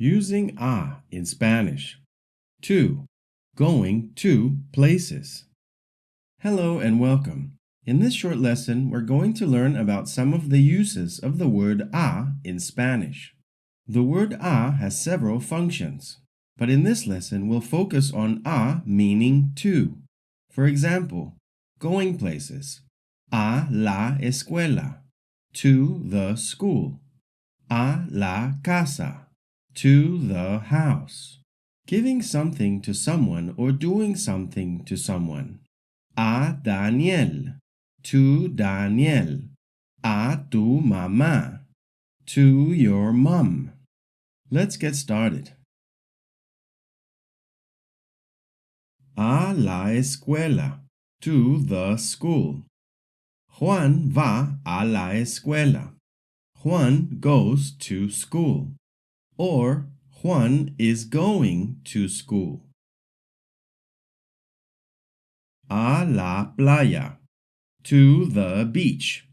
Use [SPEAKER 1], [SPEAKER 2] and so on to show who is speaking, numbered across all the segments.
[SPEAKER 1] Using a in Spanish. 2. Going to places. Hello and welcome. In this short lesson, we're going to learn about some of the uses of the word a in Spanish. The word a has several functions, but in this lesson, we'll focus on a meaning to. For example, going places. A la escuela, to the school. A la casa, to the house. Giving something to someone or doing something to someone. A Daniel, to Daniel. A tu mamá, to your mom. Let's get started. A la escuela, to the school. Juan va a la escuela. Juan goes to school. Or Juan is going to school. A la playa, to the beach.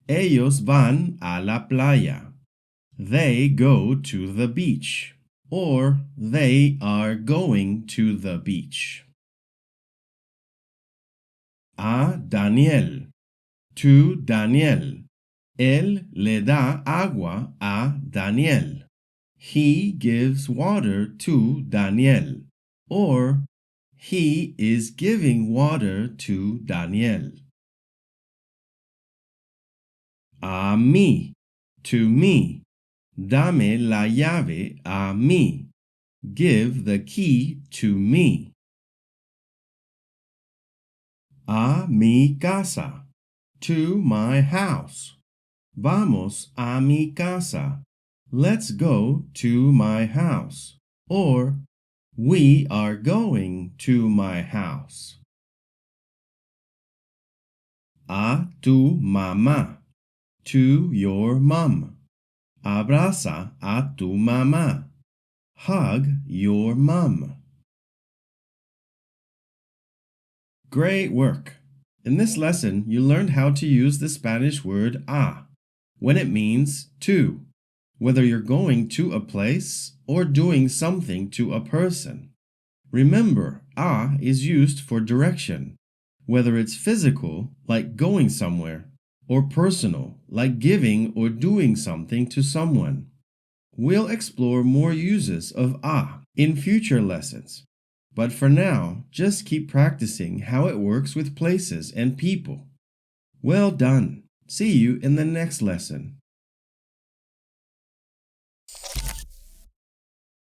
[SPEAKER 1] Ellos van a la playa. They go to the beach. Or they are going to the beach. A Daniel, to Daniel. Él le da agua a Daniel. He gives water to Daniel, or he is giving water to Daniel. A mí, to me. Dame la llave a mí. Give the key to me. A mi casa, to my house. Vamos a mi casa. Let's go to my house. Or, we are going to my house. A tu mamá, to your mom. Abraza a tu mamá. Hug your mom. Great work! In this lesson, you learned how to use the Spanish word a when it means to, whether you're going to a place or doing something to a person. Remember, a is used for direction, whether it's physical, like going somewhere, or personal, like giving or doing something to someone. We'll explore more uses of a in future lessons, but for now, just keep practicing how it works with places and people. Well done! See you in the next lesson.